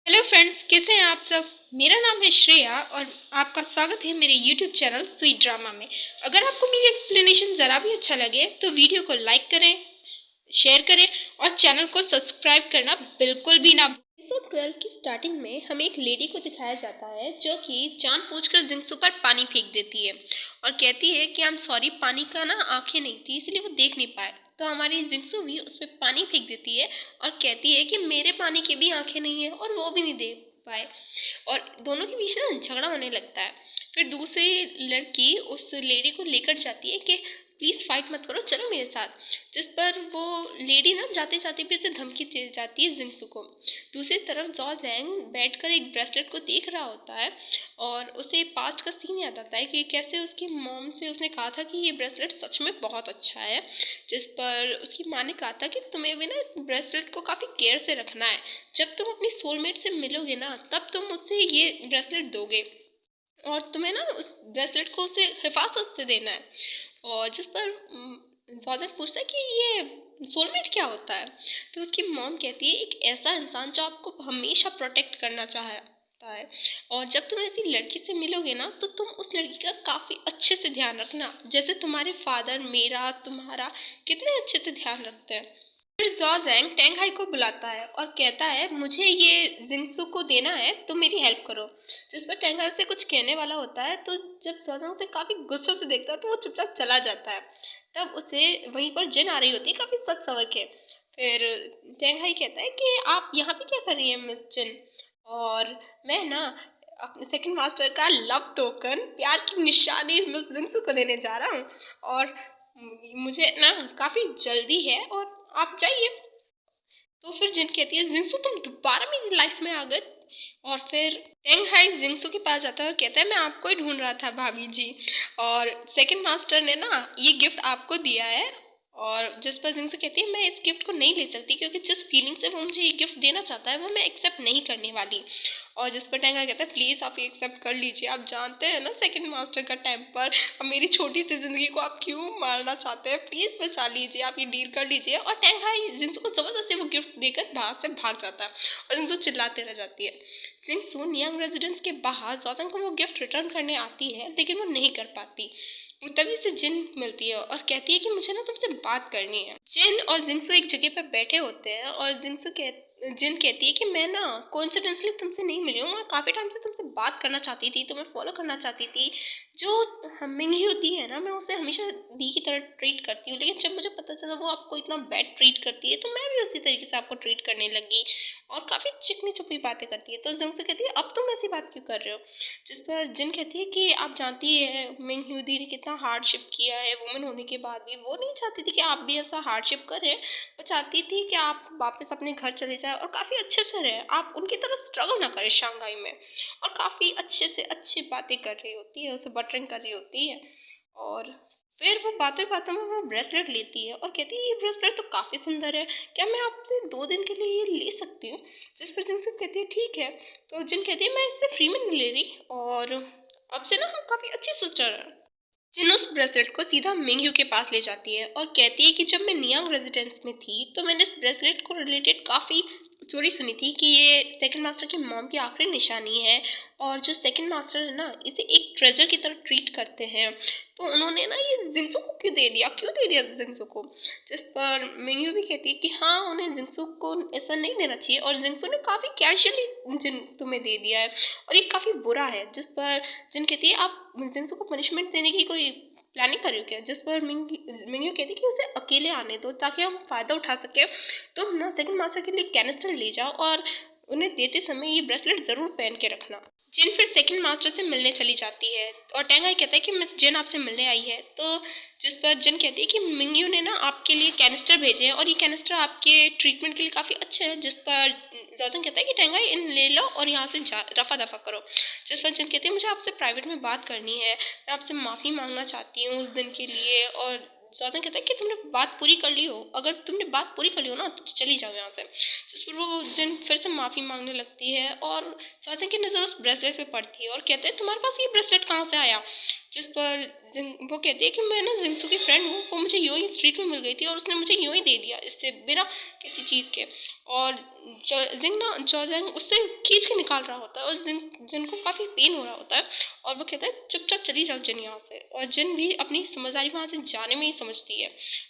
Hello friends, कैसे हैं आप सब। मेरा नाम है श्रेया और आपका स्वागत है मेरे यूट्यूब चैनल स्वीट ड्रामा में। अगर आपको मेरी एक्सप्लेनेशन ज़रा भी अच्छा लगे तो वीडियो को लाइक करें, शेयर करें और चैनल को सब्सक्राइब करना बिल्कुल भी ना भूलें। एपिसोड 12 की स्टार्टिंग में हमें एक लेडी को दिखाया जाता है जो कि जानबूझकर जिंगसू पर पानी फेंक देती है और कहती है कि आई एम सॉरी, पानी का ना आंखें नहीं थी इसलिए वो देख नहीं पाए। तो हमारी जिंगसू भी उस पर पानी फेंक देती है और कहती है कि मेरे पानी की भी आंखें नहीं है और वो भी नहीं दे पाए। और दोनों के बीच ना झगड़ा होने लगता है। फिर दूसरी लड़की उस लेडी को लेकर जाती है कि प्लीज़ फाइट मत करो, चलो मेरे साथ। जिस पर वो लेडी ना जाते जाते भी उसे धमकी दे जाती है जिंगसू को। दूसरी तरफ जॉ जैंग बैठकर एक ब्रेसलेट को देख रहा होता है और उसे पास्ट का सीन याद आता है कि कैसे उसकी मॉम से उसने कहा था कि ये ब्रेसलेट सच में बहुत अच्छा है। जिस पर उसकी माँ ने कहा था कि तुम्हें भी ना इस ब्रेसलेट को काफ़ी केयर से रखना है। जब तुम अपनी सोलमेट से मिलोगे ना तब तुम मुझसे ये ब्रेसलेट दोगे और तुम्हें ना उस ब्रेसलेट को उसे हिफाजत से देना है। और जिस पर जॉर्जन पूछता है कि ये सोलमेट क्या होता है। तो उसकी मॉम कहती है एक ऐसा इंसान जो आपको हमेशा प्रोटेक्ट करना चाहता है और जब तुम ऐसी लड़की से मिलोगे ना तो तुम उस लड़की का काफ़ी अच्छे से ध्यान रखना, जैसे तुम्हारे फादर मेरा तुम्हारा कितने अच्छे से ध्यान रखते हैं। फिर जॉ जैंग टैंग हाई को बुलाता है और कहता है मुझे ये जिंगसू को देना है, तो मेरी हेल्प करो। जिस पर टैंग हाई से कुछ कहने वाला होता है तो जब जॉ जैंग उसे काफ़ी गुस्से से देखता है तो वो चुपचाप चला जाता है। तब उसे वहीं पर जिन आ रही होती है, काफ़ी सच सवर के। फिर टैंग हाई कहता है कि आप यहाँ पे क्या कर रही हैं मिस जिन, और मैं ना अपने सेकंड मास्टर का लव टोकन, प्यार की निशानी मिस जिंगसू को देने जा रहा हूँ और मुझे ना काफ़ी जल्दी है और आप जाइए। तो फिर जिन कहती है जिंगसू तुम दोबारा मेरी लाइफ में आ गए। और फिर टेंग हाई जिंगसू के पास जाता है और कहता है मैं आपको ही ढूंढ रहा था भाभी जी, और सेकंड मास्टर ने ना ये गिफ्ट आपको दिया है। और जिस पर जिंगसू कहती है मैं इस गिफ्ट को नहीं ले सकती क्योंकि जिस फीलिंग से वो मुझे ये गिफ्ट देना चाहता है वो मैं एक्सेप्ट नहीं करने वाली। और जिस पर टेंगा कहता है प्लीज़ आप ये एक्सेप्ट कर लीजिए, आप जानते हैं ना सेकंड मास्टर का टेम्पर, अब मेरी छोटी सी ज़िंदगी को आप क्यों मारना चाहते हैं, प्लीज़ बचा लीजिए, आप ये डील कर लीजिए। और टेंगा जिंगसू को ज़बरदस्ती वो गिफ्ट देकर बाहर से भाग जाता है और जिंगसू चिल्लाते रह जाती है। जिंगसू नियांग रेजिडेंस के बाहर जॉर्जन को वो गिफ्ट रिटर्न करने आती है लेकिन वो नहीं कर पाती। तभी से जिन मिलती है और कहती है कि मुझे ना तुमसे बात करनी है। जिन और जिंगसू एक जगह पर बैठे होते हैं और जिन कहती है कि मैं ना कोइंसिडेंटली तुमसे नहीं मिली हूँ, मैं काफ़ी टाइम से तुमसे बात करना चाहती थी, तुम्हें फॉलो करना चाहती थी। जो मिंगी होती है ना, मैं उसे हमेशा दी की तरह ट्रीट करती हूँ, लेकिन जब मुझे पता चला वो आपको इतना बैड ट्रीट करती है तो मैं भी उसी तरीके से आपको ट्रीट करने लगी। और काफ़ी चिकनी चुपड़ी बातें करती है। तो जिंगसू कहती है अब तुम ऐसी बात क्यों कर रहे हो। जिस पर जिन कहती है कि आप जानती है मिंग ह्यूदी ने कितना हार्डशिप किया है, वुमेन होने के बाद भी वो नहीं चाहती थी कि आप भी ऐसा हार्डशिप करें। वो चाहती थी कि आप वापस अपने घर चले जाएं और काफ़ी अच्छे से रहें, आप उनकी तरह स्ट्रगल ना करें शंघाई में। और काफ़ी अच्छे से अच्छी बातें कर रही होती है, उसे बटरिंग कर रही होती है। और फिर वो बातें बातों में वो ब्रेसलेट लेती है और कहती है ये ब्रेसलेट तो काफ़ी सुंदर है, क्या मैं आपसे 2 दिन के लिए ये ले सकती हूँ। जिस पर जिन सब कहती है ठीक है। तो जिन कहती है मैं इससे फ्री में नहीं ले रही और अब से ना हम काफ़ी अच्छी सिस्टर हैं। जिन उस ब्रेसलेट को सीधा मिंगयू के पास ले जाती है और कहती है कि जब मैं नियांग रेजिडेंस में थी तो मैंने इस ब्रेसलेट को रिलेटेड काफ़ी स्टोरी सुनी थी कि ये सेकंड मास्टर की मॉम की आखिरी निशानी है और जो सेकंड मास्टर है ना इसे एक ट्रेजर की तरह ट्रीट करते हैं। तो उन्होंने ना ये जिंगसू को क्यों दे दिया जिंगसू को। जिस पर मिंगयू भी कहती है कि हाँ उन्हें जिंगसू को ऐसा नहीं देना चाहिए और जिंगसू ने काफ़ी कैजुअली जिन तुम्हें दे दिया है और ये काफ़ी बुरा है। जिस पर जिन कहती है आप जिंगसू को पनिशमेंट देने की कोई प्लानिंग कर रही हो क्या। जिस पर मिंगयू कहती कि उसे अकेले आने दो ताकि हम फ़ायदा उठा सकें। तो ना सेकंड मास्टर के लिए कैनिस्टर ले जाओ और उन्हें देते समय ये ब्रेसलेट ज़रूर पहन के रखना। जिन फिर सेकंड मास्टर से मिलने चली जाती है और टेंगाई कहता है कि मिस जिन आपसे मिलने आई है। तो जिस पर जिन कहती है कि मिंगयू ने ना आपके लिए कैनिस्टर भेजे हैं और ये कैनिस्टर आपके ट्रीटमेंट के लिए काफ़ी अच्छे हैं। जिस पर जॉर्जन कहता है कि टेंगाई इन ले लो और यहाँ से रफा दफा करो। जिस पर जिन कहती है मुझे आपसे प्राइवेट में बात करनी है, मैं आपसे माफ़ी मांगना चाहती हूँ उस दिन के लिए। और जॉर्जन कहता है कि तुमने बात पूरी कर ली हो, अगर तुमने बात पूरी कर ली हो ना तो चली जाओ यहाँ से। जिस पर वो जिन फिर से माफ़ी मांगने लगती है और जॉर्जन की नज़र उस ब्रेसलेट पे पड़ती है और कहते हैं तुम्हारे पास ये ब्रेसलेट कहाँ से आया। जिस पर वो कहती है कि मैं ना जिंगसू की फ्रेंड हूँ, वो मुझे यूं ही स्ट्रीट में मिल गई थी और उसने मुझे यूं ही दे दिया इससे बिना किसी चीज़ के। और जोजंग उससे खींच के निकाल रहा होता है और जिन को काफ़ी पेन हो रहा होता है और वो कहता है चुपचाप चली जाओ जिन यहाँ से, और जिन भी अपनी समझदारी वहाँ से जाने में ही समझती है।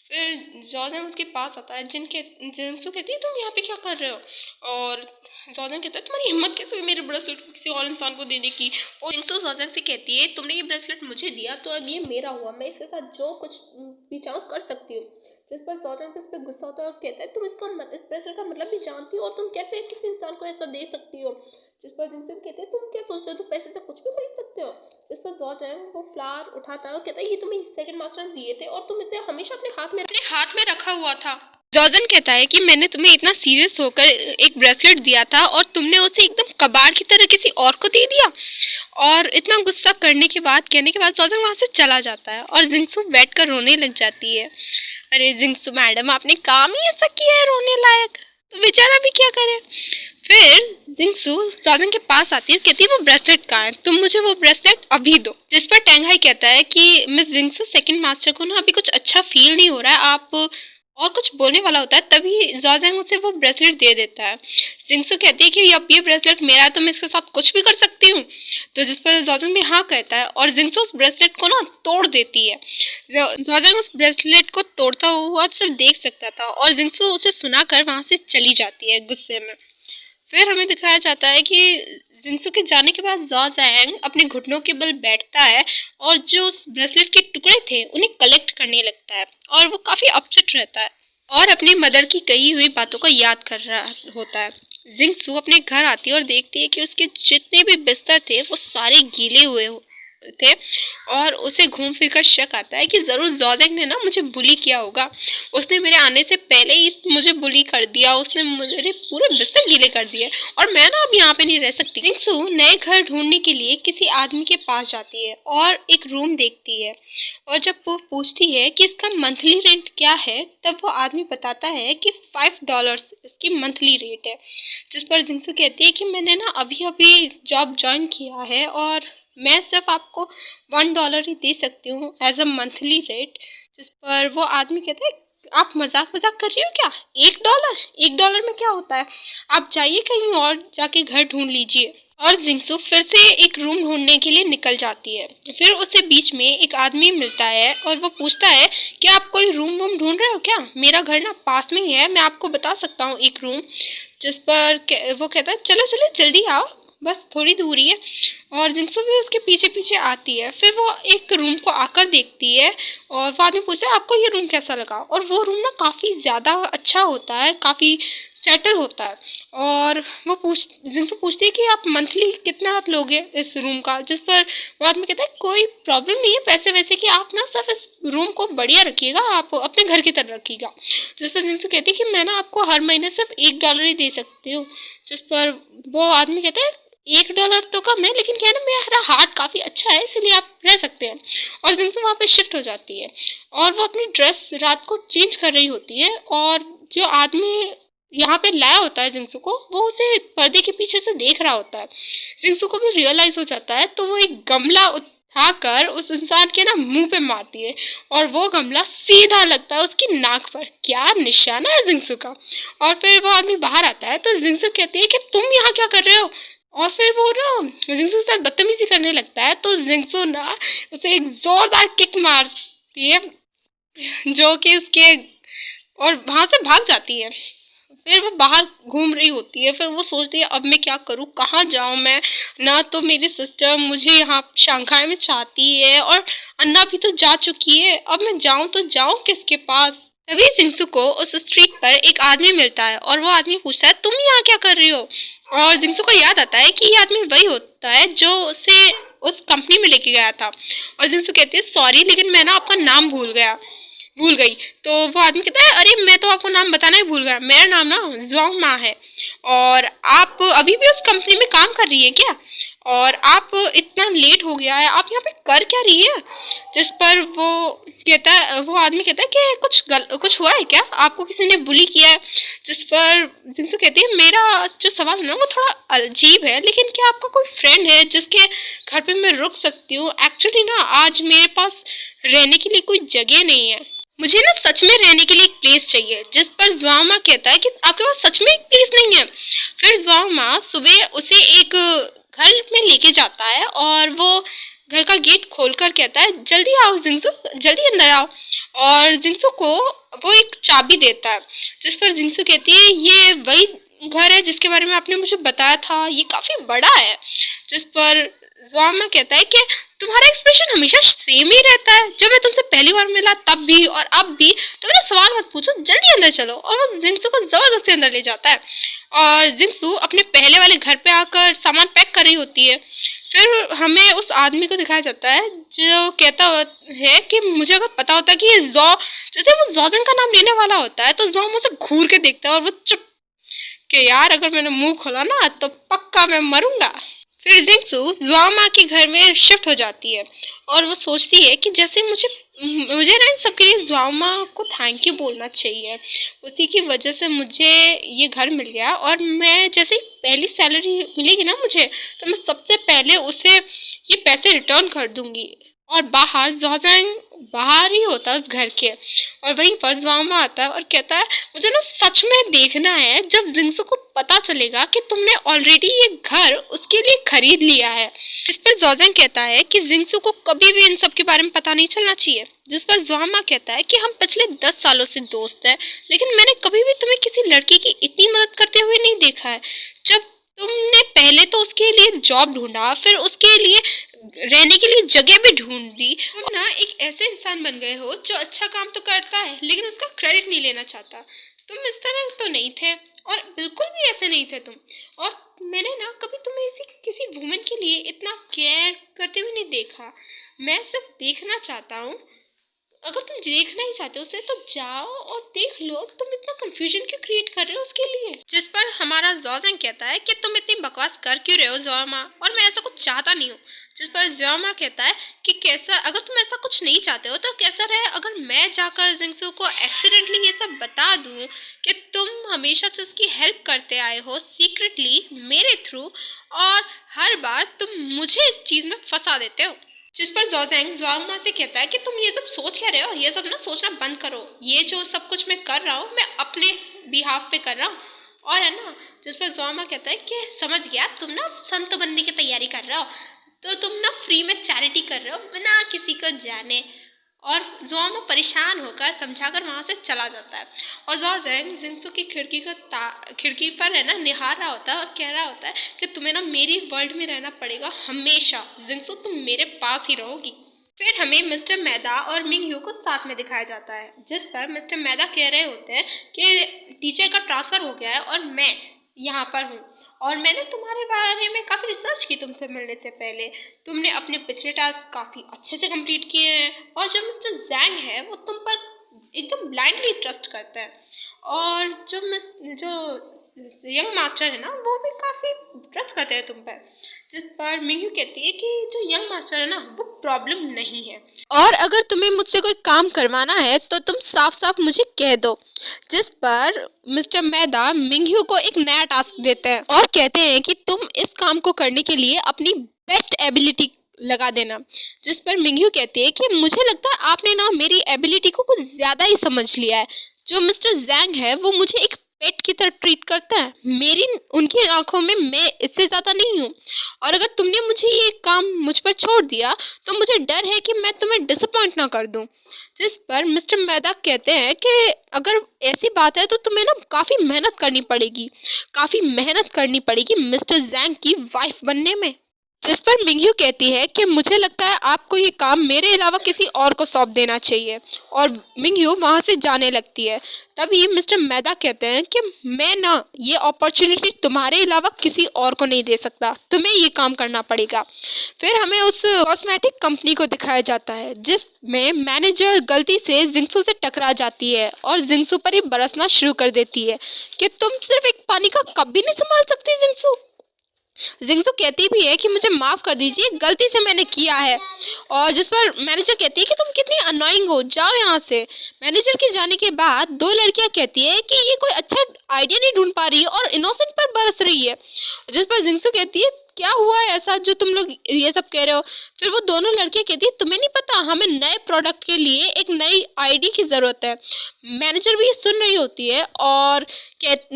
फिर जोजंग उसके पास आता है, जिनसू कहती है तुम यहाँ पे क्या कर रहे हो, और जोजंग कहता है तुम्हारी हिम्मत कैसे हुई मेरे ब्रेसलेट को किसी और इंसान को देने की। और जिंगसू जोजंग से कहती है तुमने ये ब्रेसलेट मुझे दिया तो अब ये मेरा हुआ, मैं इसके साथ जो कुछ भी चाहूँ कर सकती हूँ। जिस पर जोजंग इस पर गुस्सा होता है और कहता है तुम इस ब्रेसलेट का मतलब भी जानती हो और तुम कैसे किसी इंसान को ऐसा दे सकती हो। जिस पर जिंगसू कहते हैं तुम क्या सोचते हो तुम पैसे से कुछ भी खरीद सकते हो। जिस पर जोजंग वो फ्लावर उठाता है और कहता है ये तुम्हें सेकंड मास्टर ने दिए थे और तुम इसे हमेशा अपने हाथ में रखा हुआ था। जोजन कहता है कि मैंने तुम्हें इतना सीरियस होकर एक ब्रेसलेट दिया था और तुमने उसे एकदम कबाड़ की तरह किसी और को दे दिया। और इतना गुस्सा कहने के बाद जोजन वहाँ से चला जाता है और जिंगसू बैठ कर रोने लग जाती है। अरे जिंगसू मैडम आपने काम ही ऐसा किया है रोने लायक, तो बेचारा भी क्या करे। फिर जिंगसू जोजन के पास आती है, कहती है वो ब्रेसलेट कहाँ है, तुम मुझे वो ब्रेसलेट अभी दो। जिस पर टैंगहाई कहता है कि मिस जिंगसू सेकंड मास्टर को ना अभी कुछ अच्छा फील नहीं हो रहा है, आप और कुछ बोलने वाला होता है तभी जोजंग उसे वो ब्रेसलेट दे देता है। जिंगसू कहती है कि अब ये ब्रेसलेट मेरा है तो मैं इसके साथ कुछ भी कर सकती हूँ। तो जिस पर जोजंग भी हाँ कहता है और जिंगसू उस ब्रेसलेट को ना तोड़ देती है। जोजंग उस ब्रेसलेट को तोड़ता हुआ सिर्फ देख सकता था और जिंगसू उसे सुनाकर वहाँ से चली जाती है गुस्से में। फिर हमें दिखाया जाता है कि जिंगसू के जाने के बाद जोजंग अपने घुटनों के बल बैठता है और जो उस ब्रेसलेट के टुकड़े थे उन्हें कलेक्ट करने लगता है और वो काफ़ी अपसेट रहता है और अपनी मदर की कही हुई बातों को याद कर रहा होता है। जिंगसू अपने घर आती है और देखती है कि उसके जितने भी बिस्तर थे वो सारे गीले हुए थे और उसे घूम फिर कर शक आता है कि ज़रूर जोजंग ने ना मुझे बुली किया होगा, उसने मेरे आने से पहले ही मुझे बुली कर दिया, उसने मेरे पूरे बिस्तर गीले कर दिए और मैं ना अब यहाँ पे नहीं रह सकती। जिंगसू नए घर ढूंढने के लिए किसी आदमी के पास जाती है और एक रूम देखती है और जब वो पूछती है कि इसका मंथली रेंट क्या है तब वो आदमी बताता है कि $5 इसकी मंथली रेट है। जिस पर जिंगसू कहती है कि मैंने ना अभी अभी जॉब ज्वाइन किया है और मैं सिर्फ आपको $1 ही दे सकती हूँ एज अ मंथली रेट। जिस पर वो आदमी कहता है आप मजाक कर रही हो क्या, $1 में क्या होता है, आप जाइए कहीं और जाके घर ढूंढ लीजिए। और जिंगसू फिर से एक रूम ढूंढने के लिए निकल जाती है। फिर उसे बीच में एक आदमी मिलता है और वो पूछता है कि आप कोई रूम ढूंढ रहे हो क्या, मेरा घर ना पास में ही है, मैं आपको बता सकता हूँ एक रूम। जिस पर वो कहता है चलो जल्दी आओ, बस थोड़ी दूरी है। और जिंगसू भी उसके पीछे पीछे आती है। फिर वो एक रूम को आकर देखती है और वो आदमी पूछता है आपको ये रूम कैसा लगा, और वो रूम ना काफ़ी ज़्यादा अच्छा होता है, काफ़ी सेटल होता है। और वो जिनसे पूछती है कि आप मंथली कितना लोगे इस रूम का। जिस पर वो आदमी कहता है कोई प्रॉब्लम नहीं है पैसे वैसे की, आप ना सिर्फ इस रूम को बढ़िया रखिएगा, आप अपने घर की तरह रखिएगा। जिस पर जिनसे कहती है कि मैं ना आपको हर महीने सिर्फ $1 ही दे सकती हूँ। जिस पर वो आदमी कहता है $1 तो कम है, लेकिन क्या है ना मेरा हार्ट काफ़ी अच्छा है इसलिए आप रह सकते हैं। और जिनसे वहाँ पे शिफ्ट हो जाती है और वो अपनी ड्रेस रात को चेंज कर रही होती है और जो आदमी यहाँ पे लाया होता है जिंगसू को, वो उसे पर्दे के पीछे से देख रहा होता है। जिंगसू को भी रियलाइज हो जाता है तो वो एक गमला उठाकर उस इंसान के ना मुंह पे मारती है और वो गमला सीधा लगता है उसकी नाक पर। क्या निशाना है जिंगसू का। और फिर वो आदमी बाहर आता है तो जिंगसू कहती है कि तुम यहाँ क्या कर रहे हो, और फिर वो ना जिंगसू के साथ बदतमीजी करने लगता है। तो जिंगसू ना उसे एक जोरदार किक मारती है जो कि उसके, और वहाँ से भाग जाती है। फिर वो बाहर घूम रही होती है। फिर वो सोचती है अब मैं क्या करूँ, कहाँ जाऊँ मैं, ना तो मेरी सिस्टर मुझे यहाँ शंघाई में चाहती है और अन्ना भी तो जा चुकी है, अब मैं जाऊँ तो जाऊँ किसके पास। तभी जिंगसू को उस स्ट्रीट पर एक आदमी मिलता है और वो आदमी पूछता है तुम यहाँ क्या कर रही हो। और जिंगसू को याद आता है कि ये आदमी वही होता है जो उसे उस कंपनी में लेके गया था। और जिंगसू कहती है सॉरी लेकिन मैं ना आपका नाम भूल गई। तो वो आदमी कहता है अरे मैं तो आपको नाम बताना ही भूल गया, मेरा नाम ना जुआंग मा है और आप अभी भी उस कंपनी में काम कर रही है क्या। और आप इतना लेट हो गया है, आप यहाँ पे कर क्या रही है? जिस पर वो आदमी कहता है कि कुछ हुआ है क्या, आपको किसी ने बुली किया है? जिस पर जिंसू कहती है मेरा जो सवाल है ना वो थोड़ा अजीब है, लेकिन क्या आपका कोई फ्रेंड है जिसके घर पे मैं रुक सकती हूँ? एक्चुअली ना आज मेरे पास रहने के लिए कोई जगह नहीं है, मुझे ना सच में रहने के लिए एक प्लेस चाहिए। जिस पर ज्वामा कहता है कि आपके पास सच में एक प्लेस नहीं है। फिर ज्वामा सुबह उसे एक घर में लेके जाता है और वो घर का गेट खोलकर कहता है जल्दी आओ जिंसू, जल्दी अंदर आओ। और जिंसू को वो एक चाबी देता है। जिस पर जिंसू कहती है ये वही घर है जिसके बारे में आपने मुझे बताया था, ये काफी बड़ा है। जिस पर ज्वामा कहता है कि तुम्हारा एक्सप्रेशन हमेशा सेम ही रहता है, जब मैं तुमसे पहली बार मिला तब भी और अब भी, तो मेरा सवाल मत पूछो, जल्दी अंदर चलो। और वो जिंसू को जबरदस्ती अंदर ले जाता है और जिंसू अपने पहले वाले घर पे आकर सामान पैक कर रही होती है। फिर हमें उस आदमी को दिखाया जाता है जो कहता है कि मुझे अगर पता होता कि ये जैसे वो जॉजन का नाम लेने वाला होता है, तो जॉम उसे घूर के देखता है और वो चुप कि यार अगर मैंने मुंह खोला ना तो पक्का मैं मरूंगा। फिर जिंसू ज्वामा के घर में शिफ्ट हो जाती है और वो सोचती है कि जैसे मुझे ना इन सबके लिए ज्वामा को थैंक यू बोलना चाहिए, उसी की वजह से मुझे ये घर मिल गया। और मैं जैसे ही पहली सैलरी मिलेगी ना मुझे, तो मैं सबसे पहले उसे ये पैसे रिटर्न कर दूंगी। और बाहर जोजांग बाहर ही होता है उस घर के, और वहीं पर ज्वामा आता है और कहता है मुझे ना सच में देखना है जब जिंसू को पता चलेगा कि तुमने ऑलरेडी ये घर उसके लिए खरीद लिया है। इस पर जोजांग कहता है कि जिंसू को कभी भी इन सब के बारे में पता नहीं चलना चाहिए। जिस पर ज्वामा कहता है कि हम पिछले 10 सालों से दोस्त हैं, लेकिन मैंने कभी भी तुम्हें किसी लड़की की इतनी मदद करते हुए नहीं देखा है। जब तुमने पहले तो उसके लिए जॉब ढूंढा, फिर उसके लिए रहने के लिए जगह भी ढूंढ दी, तुम ना एक ऐसे इंसान बन गए हो जो अच्छा काम तो करता है लेकिन उसका क्रेडिट नहीं लेना चाहता। तुम इस तरह तो नहीं थे और बिल्कुल भी ऐसे नहीं थे तुम। और मैंने ना कभी तुम्हें किसी वुमेन के लिए इतना केयर करते हुए नहीं देखा। मैं सिर्फ देखना चाहता हूँ, अगर तुम देखना ही चाहते हो उसे तो जाओ और देख लो, तुम इतना कंफ्यूजन क्यों क्रिएट कर रहे हो उसके लिए। जिस पर हमारा जोजांग कहता है कि तुम इतनी बकवास कर क्यों रहे हो ज्वामा, और मैं ऐसा कुछ चाहता नहीं हूँ। जिस पर ज्वामा कहता है कि कैसा, अगर तुम ऐसा कुछ नहीं चाहते हो तो कैसा रहे अगर मैं जाकर जिंसू को एक्सीडेंटली ये सब बता दूं कि तुम हमेशा से उसकी हेल्प करते आए हो सीक्रेटली मेरे थ्रू, और हर बार तुम मुझे इस चीज में फंसा देते हो। जिस पर जोजांग ज्वामा से कहता है कि तुम ये सब सोच क्या रहे हो, ये सब ना सोचना बंद करो, ये जो सब कुछ मैं कर रहा हूँ मैं अपने बिहाफ पे कर रहा हूँ, और है ना। जिस पर ज्वामा कहता है कि समझ गया, तुम ना संत बनने की तैयारी कर रहे हो, तो तुम ना फ्री में चैरिटी कर रहे हो बिना किसी को जाने। और ज्वामा परेशान होकर समझाकर वहां से चला जाता है। और जोजांग जिंसू की खिड़की पर है ना निहार रहा होता है और कह रहा होता है कि तुम्हें ना मेरी वर्ल्ड में रहना पड़ेगा हमेशा, जिंसू तुम मेरे पास ही रहोगी। फिर हमें मिस्टर मैदा और मिंग यू को साथ में दिखाया जाता है, जिस पर मिस्टर मैदा कह रहे होते हैं कि टीचर का ट्रांसफर हो गया है और मैं यहाँ पर हूँ, और मैंने तुम्हारे बारे में काफ़ी रिसर्च की तुमसे मिलने से पहले। तुमने अपने पिछले टास्क काफ़ी अच्छे से कंप्लीट किए हैं, और जो मिस्टर जैंग है वो तुम पर एकदम ब्लाइंडली ट्रस्ट करते हैं, और जो यंग मास्टर है ना वो भी काफ़ी ट्रस्ट करते हैं तुम पर। जिस पर मिंगयू कहती है कि जो यंग मास्टर है ना वो प्रॉब्लम नहीं है, और अगर तुम्हें मुझसे कोई काम करवाना है तो तुम साफ साफ मुझे कह दो। जिस पर मिस्टर मैदा मिंगयू को एक नया टास्क देते हैं और कहते हैं कि तुम इस काम को करने के लिए अपनी बेस्ट एबिलिटी लगा देना। जिस पर मिंगयू कहती है कि मुझे लगता है आपने ना मेरी एबिलिटी को कुछ ज्यादा ही समझ लिया है। जो मिस्टर जैंग है वो मुझे एक पेट की तरह ट्रीट करता है, मेरी उनकी आंखों में मैं इससे ज्यादा नहीं हूँ, और अगर तुमने मुझे ये काम मुझ पर छोड़ दिया तो मुझे डर है कि मैं तुम्हें डिसअपॉइंट ना कर दूं। जिस पर मिस्टर मैदा कहते हैं कि अगर ऐसी बात है तो तुम्हें ना काफी मेहनत करनी पड़ेगी मिस्टर जैंग की वाइफ बनने में। जिस पर मिंगयू कहती है कि मुझे लगता है आपको ये काम मेरे अलावा किसी और को सौंप देना चाहिए, और मिंगयू वहां से जाने लगती है। तभी मिस्टर मैदा कहते हैं कि मैं ना ये अपॉर्चुनिटी तुम्हारे अलावा किसी और को नहीं दे सकता, तुम्हें ये काम करना पड़ेगा। फिर हमें उस कॉस्मेटिक कंपनी को दिखाया जाता है जिसमें मैनेजर गलती से जिंसू से टकरा जाती है और जिंसू पर ही बरसना शुरू कर देती है कि तुम सिर्फ एक पानी का कप भी नहीं संभाल सकती जिंसू। जिंगसू कहती भी है कि मुझे माफ कर दीजिए, गलती से मैंने किया है। और जिस पर मैनेजर कहती है कि तुम कितनी अनोइंग हो, जाओ यहाँ से। मैनेजर के जाने के बाद दो लड़कियां कहती है कि ये कोई अच्छा आइडिया नहीं ढूंढ पा रही है और इनोसेंट पर बरस रही है। जिस पर जिंगसू कहती है क्या हुआ है ऐसा जो तुम लोग ये सब कह रहे हो। फिर वो दोनों लड़कियां कहती है तुम्हें नहीं पता, हमें नए प्रोडक्ट के लिए एक नई आईडी की जरूरत है। मैनेजर भी सुन रही होती है और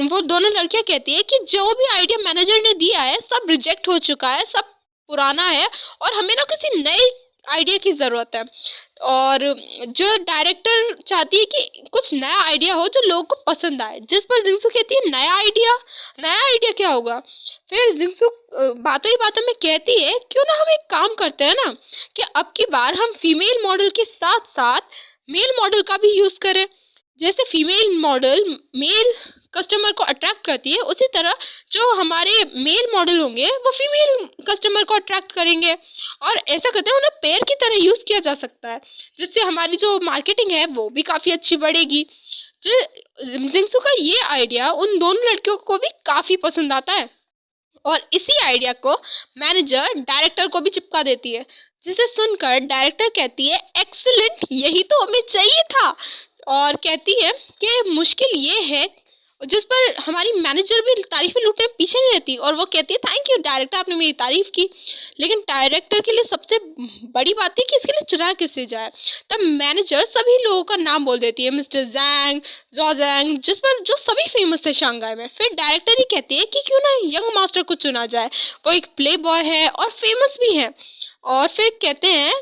वो दोनों लड़कियां कहती है कि जो भी आइडिया मैनेजर ने दिया है सब रिजेक्ट हो चुका है, सब पुराना है और हमें ना किसी नए आइडिया की ज़रूरत है। और जो डायरेक्टर चाहती है कि कुछ नया आइडिया हो जो लोगों को पसंद आए। जिस पर जिंगसू कहती है नया आइडिया, नया आइडिया क्या होगा। फिर जिंगसू बातों ही बातों में कहती है क्यों ना हम एक काम करते हैं ना कि अब की बार हम फीमेल मॉडल के साथ साथ मेल मॉडल का भी यूज़ करें। जैसे फीमेल मॉडल मेल कस्टमर को अट्रैक्ट करती है, उसी तरह जो हमारे मेल मॉडल होंगे वो फीमेल कस्टमर को अट्रैक्ट करेंगे। और ऐसा करते हैं उन्हें पेयर की तरह यूज़ किया जा सकता है, जिससे हमारी जो मार्केटिंग है वो भी काफ़ी अच्छी बढ़ेगी। जो जिंगसू का ये आइडिया उन दोनों लड़कियों को भी काफ़ी पसंद आता है और इसी आइडिया को मैनेजर डायरेक्टर को भी चिपका देती है, जिसे सुनकर डायरेक्टर कहती है एक्सीलेंट, यही तो हमें चाहिए था। और कहती है कि मुश्किल ये है, जिस पर हमारी मैनेजर भी तारीफें लूटने में पीछे नहीं रहती और वो कहती है थैंक यू डायरेक्टर, आपने मेरी तारीफ की। लेकिन डायरेक्टर के लिए सबसे बड़ी बात है कि इसके लिए चुना किसे जाए। तब मैनेजर सभी लोगों का नाम बोल देती है, मिस्टर जैंग, जॉजैंग, जिस पर जो सभी फेमस थे शंघाई में। फिर डायरेक्टर ही कहती है कि क्यों ना यंग मास्टर को चुना जाए, वो एक प्ले बॉय है और फेमस भी है। और फिर कहते हैं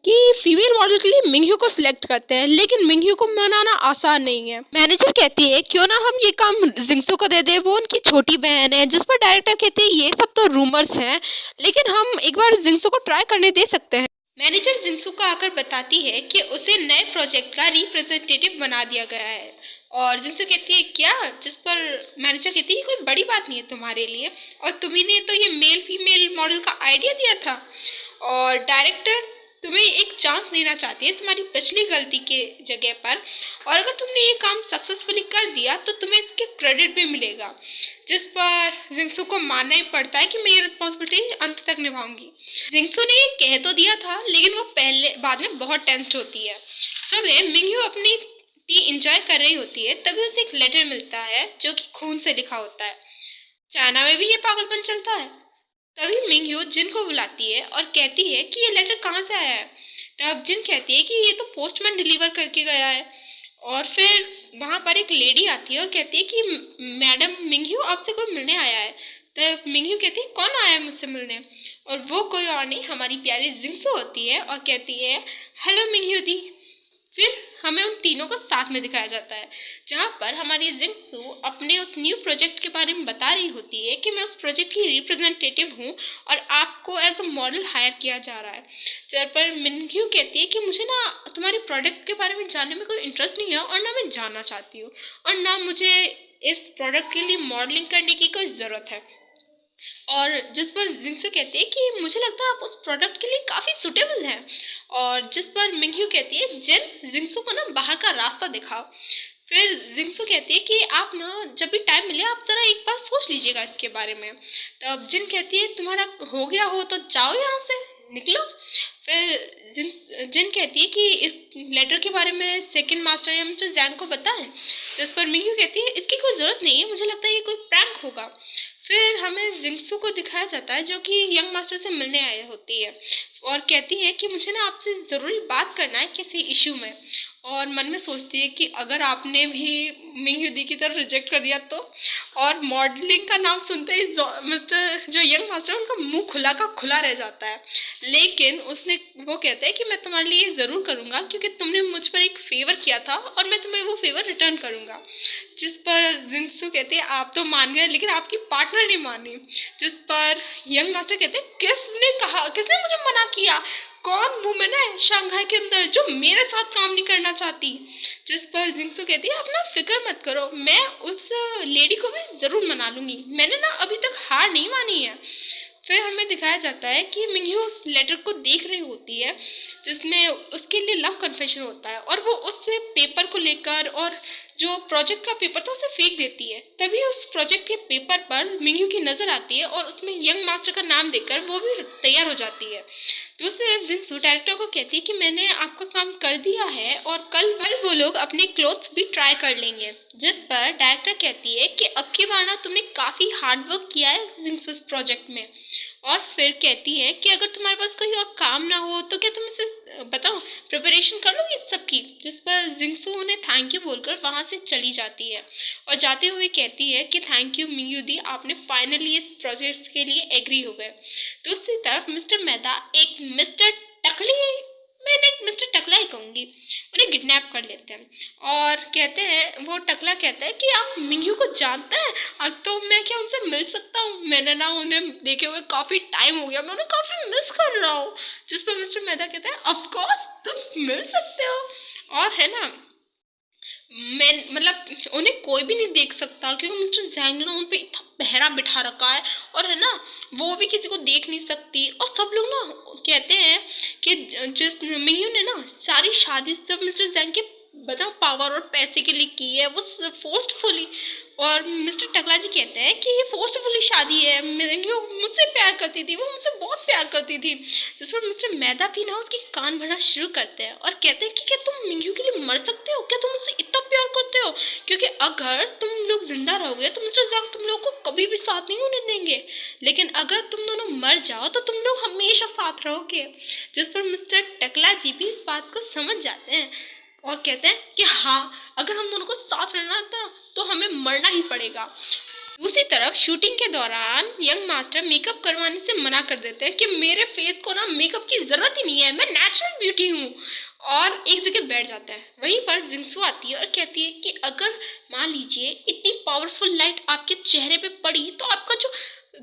कि फीमेल मॉडल के लिए मिंगह्यू को सिलेक्ट करते हैं, लेकिन मिंगह्यू को मनाना आसान नहीं है। मैनेजर कहती है क्यों ना हम ये काम जिंगसू को दे दे, वो उनकी छोटी बहन है। जिस पर डायरेक्टर कहते हैं ये सब तो रूमर्स हैं, लेकिन हम एक बार जिंगसू को ट्राई करने दे सकते हैं। मैनेजर जिंगसू को आकर बताती है कि उसे नए प्रोजेक्ट का रिप्रेजेंटेटिव बना दिया गया है। और जिंगसू कहती है क्या, जिस पर मैनेजर कहती है कोई बड़ी बात नहीं है तुम्हारे लिए, और तुम्ही ने तो ये मेल फीमेल मॉडल का आइडिया दिया था। और डायरेक्टर तुम्हें एक चांस देना चाहती है तुम्हारी पिछली गलती के जगह पर, और अगर तुमने ये काम सक्सेसफुली कर दिया तो तुम्हें इसके क्रेडिट भी मिलेगा। जिस पर जिंगसू को मानना ही पड़ता है कि मैं ये रिस्पॉन्सिबिलिटी अंत तक निभाऊंगी। जिंगसू ने ये कह तो दिया था, लेकिन वो बाद में बहुत टेंस्ड होती है। सुबह मिंगह्यू अपनी टी इंजॉय कर रही होती है, तभी उसे एक लेटर मिलता है जो कि खून से लिखा होता है। चाइना में भी ये पागलपन चलता है। तभी मिंगह्यू जिन को बुलाती है और कहती है कि ये लेटर कहाँ से आया है। तब जिन कहती है कि ये तो पोस्टमैन डिलीवर करके गया है। और फिर वहाँ पर एक लेडी आती है और कहती है कि मैडम मिंगह्यू आपसे कोई मिलने आया है। तब मिंगह्यू कहती है कौन आया है मुझसे मिलने, और वो कोई और नहीं हमारी प्यारी जिंगसू होती है और कहती है हेलो मिंगह्यू दी। फिर हमें उन तीनों को साथ में दिखाया जाता है, जहाँ पर हमारी जिंगसू अपने उस न्यू प्रोजेक्ट के बारे में बता रही होती है कि मैं उस प्रोजेक्ट की रिप्रेजेंटेटिव हूँ और आपको एज अ मॉडल हायर किया जा रहा है। जहाँ पर मिंगह्यू कहती है कि मुझे ना तुम्हारे प्रोडक्ट के बारे में जानने में कोई इंटरेस्ट नहीं है और ना मैं जानना चाहती हूँ, और ना मुझे इस प्रोडक्ट के लिए मॉडलिंग करने की कोई ज़रूरत है। और जिस पर जिंगसू कहती है कि मुझे लगता है आप उस प्रोडक्ट के लिए काफ़ी सुटेबल हैं। और जिस पर मिंगह्यू कहती है जिंगसू को ना बाहर का रास्ता दिखाओ। फिर जिंगसू कहती है कि आप ना जब भी टाइम मिले आप ज़रा एक बार सोच लीजिएगा इसके बारे में। तब जिन कहती है तुम्हारा हो गया हो तो जाओ यहाँ से, निकलो। फिर जिन कहती है कि इस लेटर के बारे में सेकंड मास्टर या मिस्टर जैंग को बताएं। जिस पर मिंगह्यू कहती है इसकी कोई ज़रूरत नहीं है, मुझे लगता है ये कोई प्रैंक होगा। फिर हमें जिंगसू को दिखाया जाता है जो कि यंग मास्टर से मिलने आई होती है और कहती है कि मुझे ना आपसे ज़रूरी बात करना है किसी इशू में। और मन में सोचती है कि अगर आपने भी मिंगह्यू दी की तरफ रिजेक्ट कर दिया तो। और मॉडलिंग का नाम सुनते ही मिस्टर जो यंग मास्टर उनका मुंह खुला का खुला रह जाता है। लेकिन उसने वो कहता है कि मैं तुम्हारे लिए ये ज़रूर करूँगा क्योंकि तुमने मुझ पर एक फेवर किया था और मैं तुम्हें वो फेवर रिटर्न करूँगा। जिस पर जिंगसू कहते हैं आप तो मान गए लेकिन आपकी पार्टनर नहीं मानी। जिस पर यंग मास्टर कहते हैं किसने मुझे मना किया, कौन वुमेन है शंघाई के अंदर जो मेरे साथ काम नहीं करना चाहती। जिस पर जिंगसू कहती है आप ना फिक्र मत करो, मैं उस लेडी को भी ज़रूर मना लूँगी, मैंने ना अभी तक हार नहीं मानी है। फिर हमें दिखाया जाता है कि मिंगह्यू उस लेटर को देख रही होती है जिसमें उसके लिए लव कन्फेशन होता है, और वो उस पेपर को लेकर और जो प्रोजेक्ट का पेपर था उसे फेंक देती है। तभी उस प्रोजेक्ट के पेपर पर मिंगयू की नज़र आती है और उसमें यंग मास्टर का नाम देखकर वो भी तैयार हो जाती है। दूसरे जिनसू डायरेक्टर को कहती है कि मैंने आपका काम कर दिया है और कल वो लोग अपने क्लोथ्स भी ट्राई कर लेंगे। जिस पर डायरेक्टर कहती है कि अब की बार ना तुमने काफ़ी हार्ड वर्क किया है जिनसू प्रोजेक्ट में, और फिर कहती है कि अगर तुम्हारे पास कोई और काम ना हो तो क्या तुम इसे बताओ प्रिपरेशन कर लो इस सब की। जिस पर जिंगसू उन्हें थैंक यू बोलकर वहाँ से चली जाती है और जाते हुए कहती है कि थैंक यू मिंगयू दी, आपने फाइनली इस प्रोजेक्ट के लिए एग्री हो गए। दूसरी तरफ मिस्टर मेहता एक मिस्टर टकली, मैंने मिस्टर टकला ही कहूँगी, उन्हें किडनैप कर लेते हैं और कहते हैं, वो टकला कहता है कि आप मिंगयू को जानते हैं, अब तो मैं क्या उनसे मिल सकता हूँ, मैंने ना उन्हें देखे हुए काफ़ी टाइम हो गया, मैं उन्हें काफ़ी मिस कर रहा हूँ। जिस पर मिस्टर मेहता कहता है ऑफ कोर्स तुम मिल सकते हो, और है ना मैं मतलब उन्हें कोई भी नहीं देख सकता क्योंकि मिस्टर जैंग ने ना उन पे इतना पहरा बिठा रखा है, और है ना वो भी किसी को देख नहीं सकती। और सब लोग ना कहते हैं कि जिस मिंगयू ने ना सारी शादी सब मिस्टर जैंग के बताओ पावर और पैसे के लिए की है, वो फोर्सफुली, और मिस्टर टकला जी कहते हैं कि ये फोर्सफुली शादी है, मिंगयू मुझसे प्यार करती थी, वो मुझसे बहुत प्यार करती थी। जिस पर मिस्टर मैदा भी ना उसके कान भरना शुरू करते हैं और कहते हैं कि क्या तुम मिंगयू के लिए मर सकते हो, क्या तुम उससे इतना प्यार करते हो, क्योंकि अगर तुम लोग जिंदा रहोगे तो मिस्टर जैंग तुम लोग को कभी भी साथ नहीं होने देंगे, लेकिन अगर तुम दोनों मर जाओ तो तुम लोग हमेशा साथ रहोगे। जिस पर मिस्टर टकला जी भी इस बात को समझ जाते हैं और कहते हैं कि हाँ अगर हम दोनों को साथ रहना था तो हमें मरना ही पड़ेगा। दूसरी तरफ शूटिंग के दौरान यंग मास्टर मेकअप करवाने से मना कर देते हैं कि मेरे फेस को ना मेकअप की जरूरत ही नहीं है, मैं नेचुरल ब्यूटी हूँ, और एक जगह बैठ जाता है। वहीं पर जिंगसू आती है और कहती है कि अगर मान लीजिए इतनी पावरफुल लाइट आपके चेहरे पे पड़ी तो आपका जो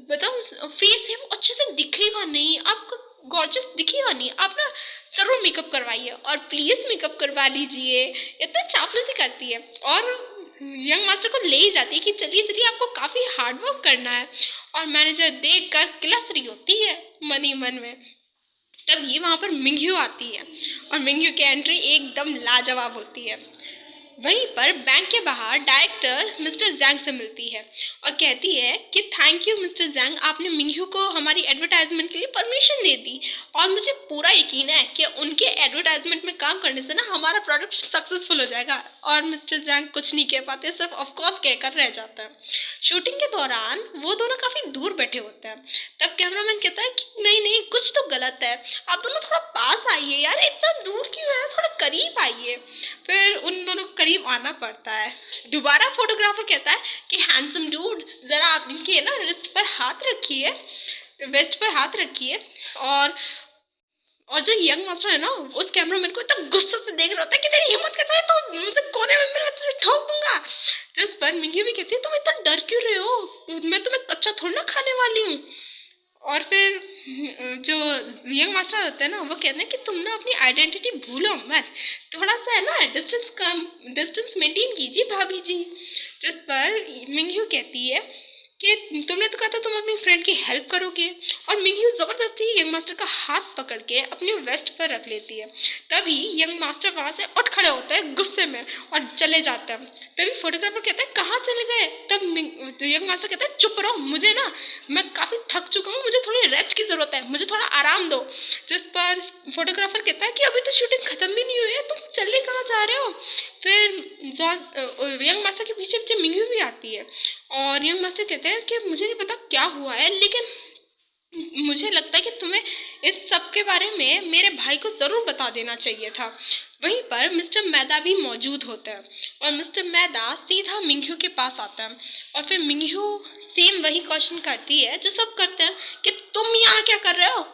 बताओ फेस है वो अच्छे से दिखेगा नहीं, आपका गॉर्जियस दिखेगा नहीं, आप ना जरूर मेकअप करवाइए और प्लीज मेकअप करवा लीजिए, इतना चापलूसी करती है और यंग मास्टर को ले ही जाती है कि चलिए चलिए आपको काफी हार्ड वर्क करना है, और मैनेजर देख कर किलस रही होती है मन ही मन में। तभी वहां पर मिंगयू आती है और मिंगयू की एंट्री एकदम लाजवाब होती है। वहीं पर बैंक के बाहर डायरेक्टर मिस्टर जैंग से मिलती है और कहती है कि थैंक यू मिस्टर जैंग, आपने मिंगयू को हमारी एडवर्टाइजमेंट के लिए परमिशन दे दी, और मुझे पूरा यकीन है कि उनके एडवर्टाइजमेंट में काम करने से ना हमारा प्रोडक्ट सक्सेसफुल हो जाएगा। और मिस्टर जैंग कुछ नहीं कह पाते, सिर्फ ऑफकोर्स कहकर रह जाता है। शूटिंग के दौरान वो दोनों काफ़ी दूर बैठे होते हैं। तब कैमरामैन कहता है कि नहीं नहीं कुछ तो गलत है, आप दोनों थोड़ा पास आइए यार, इतना दूर क्यों है, थोड़ा करीब आइए। फिर उन दोनों को करीब आना पड़ता है। दोबारा फोटोग्राफर कहता है कि हैंडसम डूड, जरा आप इनके ना रिस्ट पर हाथ रखिए, वेस्ट पर हाथ रखिए। और जो यंग मास्टर है ना उस कैमरामैन को इतना गुस्से से देख रहा होता है कि तेरी हिम्मत कैसे है, तो मुझे कोने में मैं तुझे ठोक दूंगा। जिस पर मिंगी भी कहती है तुम इतना डर क्यों रहे हो, मैं तुम्हें कच्चा थोड़ा ना खाने वाली हूँ। और फिर जो यंग मास्टर होते हैं ना वो कहते हैं कि तुम ना अपनी आइडेंटिटी भूलो मत, थोड़ा सा है ना डिस्टेंस मेंटेन कीजिए भाभी जी। जिस पर मिंगयू कहती है कि तुमने तो कहा था तुम अपनी फ्रेंड की हेल्प करोगे, और मिंगयू जबरदस्ती यंग मास्टर का हाथ पकड़ के अपनी वेस्ट पर रख लेती है। तभी यंग मास्टर वहां से उठ खड़े होते हैं गुस्से में और चले जाते हैं। तभी फोटोग्राफर कहता है कहाँ चले गए, तब यंग मास्टर कहता है चुप रहो, मुझे ना मैं काफी थक चुका हूँ, मुझे थोड़ी रेस्ट की जरूरत है, मुझे थोड़ा आराम दो। जिस पर फोटोग्राफर कहता है कि अभी तो शूटिंग खत्म भी नहीं हुई है, तुम चले कहाँ जा रहे हो। फिर यंग मास्टर के पीछे पीछे मिंगयू भी आती है और यंग मास्टर कहते हैं कि मुझे नहीं पता क्या हुआ है, लेकिन मुझे लगता है कि तुम्हें इन सब के बारे में मेरे भाई को ज़रूर बता देना चाहिए था। वहीं पर मिस्टर मैदा भी मौजूद होता है और मिस्टर मैदा सीधा मिंगयू के पास आता है और फिर मिंगयू सेम वही क्वेश्चन करती है जो सब करते हैं कि तुम यहाँ क्या कर रहे हो।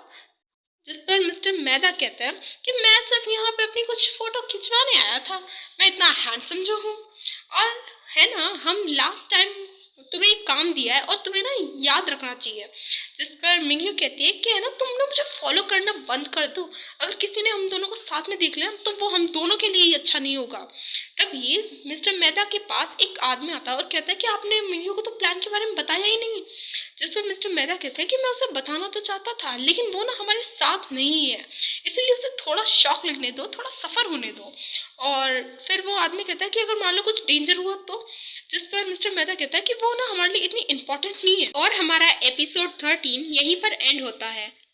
जिस पर मिस्टर मैदा कहते हैं कि मैं सिर्फ यहाँ पे अपनी कुछ फ़ोटो खिंचवाने आया था, मैं इतना हैंडसम जो हूँ, और है ना हम लास्ट टाइम तुम्हें एक काम दिया है और तुम्हें ना याद रखना चाहिए। जिस पर मिंगयू कहती है कि है ना तुम ना मुझे फॉलो करना बंद कर दो, अगर किसी ने हम दोनों को साथ में देख लिया तो वो हम दोनों के लिए ही अच्छा नहीं होगा। तभी मिस्टर मेहता के पास एक आदमी आता है और कहता है कि आपने मीनू को तो प्लान के बारे में बताया ही नहीं। जिस पर मिस्टर मेहता कहते हैं कि मैं उसे बताना तो चाहता था, लेकिन वो ना हमारे साथ नहीं है, इसलिए उसे थोड़ा शॉक लगने दो, थोड़ा सफ़र होने दो। और फिर वो आदमी कहता है कि अगर मान लो कुछ डेंजर हुआ तो। जिस पर मिस्टर मेहता कहता है कि वो ना हमारे लिए इतनी इम्पोर्टेंट नहीं है। और हमारा एपिसोड 13 यहीं पर एंड होता है।